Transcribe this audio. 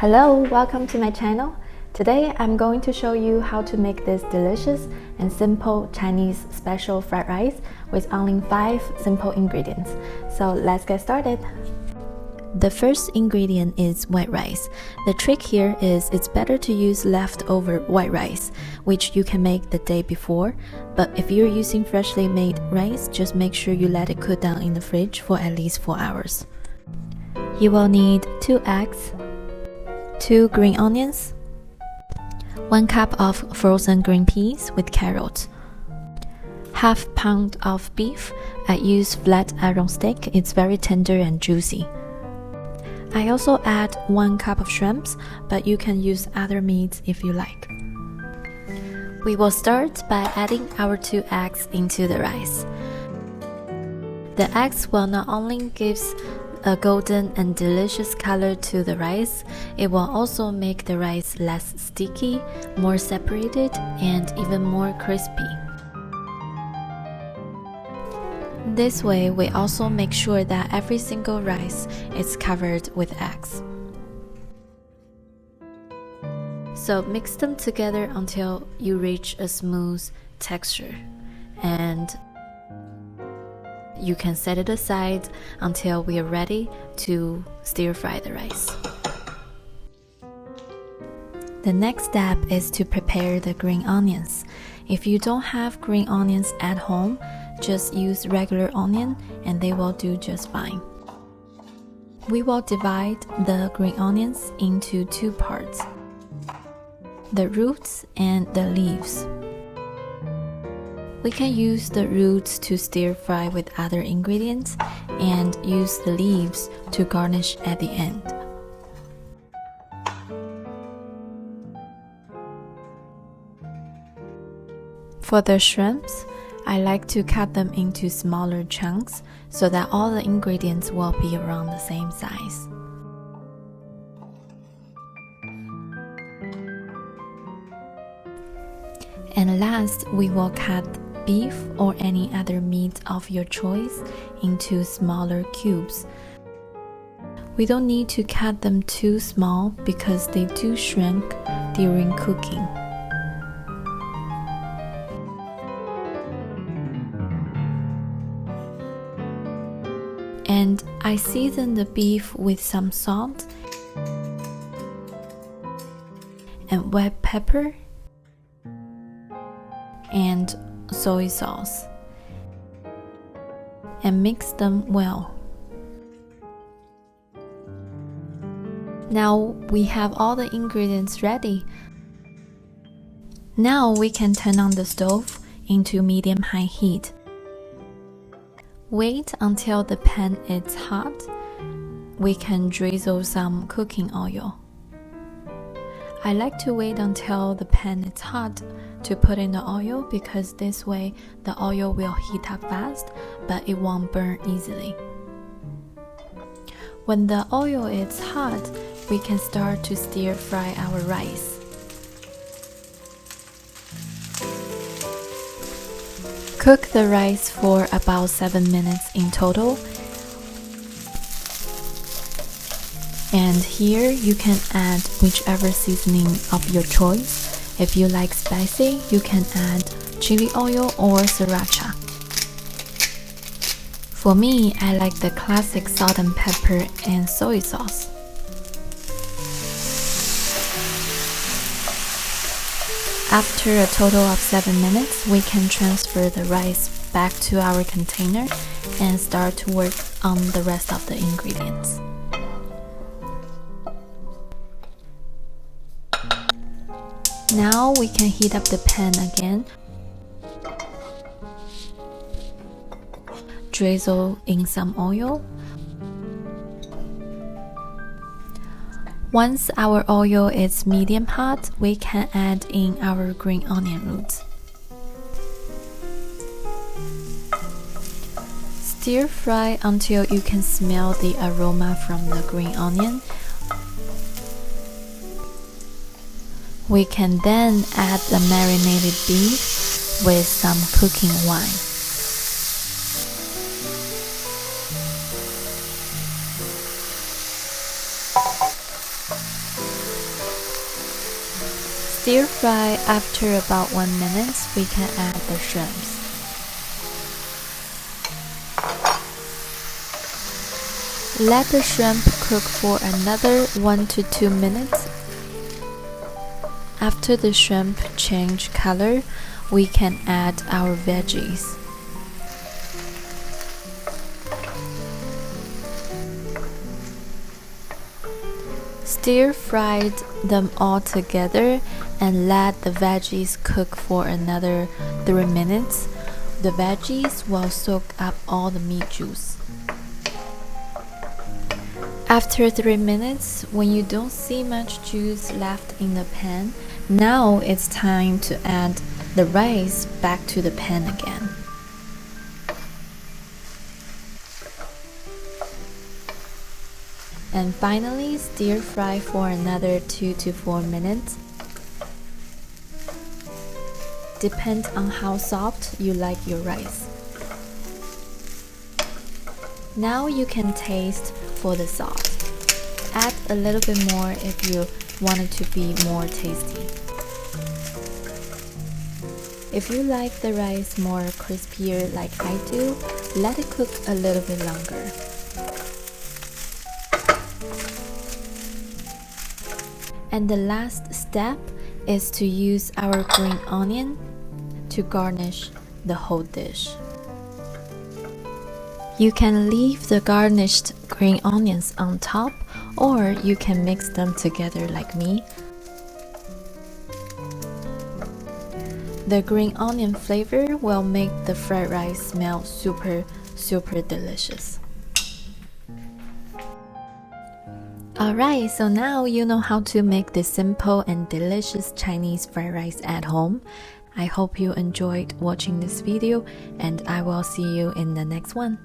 Hello, welcome to my channel. Today I'm going to show you how to make this delicious and simple Chinese special fried rice with only 5 simple ingredients. So let's get started. The first ingredient is white rice. The trick here is it's better to use leftover white rice, which you can make the day before, but if you're using freshly made rice, just make sure you let it cool down in the fridge for at least 4 hours. You will need 2 eggs, 2 green onions, 1 cup of frozen green peas with carrots, half pound of beef. I use flat iron steak, it's very tender and juicy. I also add 1 cup of shrimps, but you can use other meats if you like. We will start by adding our 2 eggs into the rice. The eggs will not only give a golden and delicious color to the rice, it will also make the rice less sticky, more separated, and even more crispy. This way, we also make sure that every single rice is covered with eggs. So mix them together until you reach a smooth texture, and you can set it aside until we are ready to stir fry the rice. The next step is to prepare the green onions. If you don't have green onions at home, just use regular onion and they will do just fine. We will divide the green onions into 2 parts: the roots and the leaves. We can use the roots to stir fry with other ingredients and use the leaves to garnish at the end. For the shrimps, I like to cut them into smaller chunks so that all the ingredients will be around the same size. And last, we will cut beef or any other meat of your choice into smaller cubes. We don't need to cut them too small because they do shrink during cooking. And I season the beef with some salt and white pepper and soy sauce and mix them well. Now we have all the ingredients ready. Now we can turn on the stove into medium-high heat. Wait until the pan is hot. We can drizzle some cooking oil. I like to wait until the pan is hot to put in the oil because this way the oil will heat up fast, but it won't burn easily. When the oil is hot, we can start to stir fry our rice. Cook the rice for about 7 minutes in total. And here you can add whichever seasoning of your choice. If you like spicy, you can add chili oil or sriracha. For me, I like the classic salt and pepper and soy sauce. After a total of 7 minutes, we can transfer the rice back to our container and start to work on the rest of the ingredients. Now we can heat up the pan again. Drizzle in some oil. Once our oil is medium hot, we can add in our green onion roots. Stir fry until you can smell the aroma from the green onion. We can then add the marinated beef with some cooking wine. Stir fry after about 1 minute, we can add the shrimps. Let the shrimp cook for another 1 to 2 minutes. After the shrimp change color, we can add our veggies. Stir fried them all together and let the veggies cook for another 3 minutes. The veggies will soak up all the meat juice. After 3 minutes, when you don't see much juice left in the pan, now it's time to add the rice back to the pan again. And finally, stir fry for another 2 to 4 minutes. Depends on how soft you like your rice. Now you can taste for the sauce. Add a little bit more if you want it to be more tasty. If you like the rice more crispier like I do, let it cook a little bit longer. And the last step is to use our green onion to garnish the whole dish. You can leave the garnished green onions on top, or you can mix them together like me. The green onion flavor will make the fried rice smell super delicious. Alright, so now you know how to make this simple and delicious Chinese fried rice at home. I hope you enjoyed watching this video, and I will see you in the next one.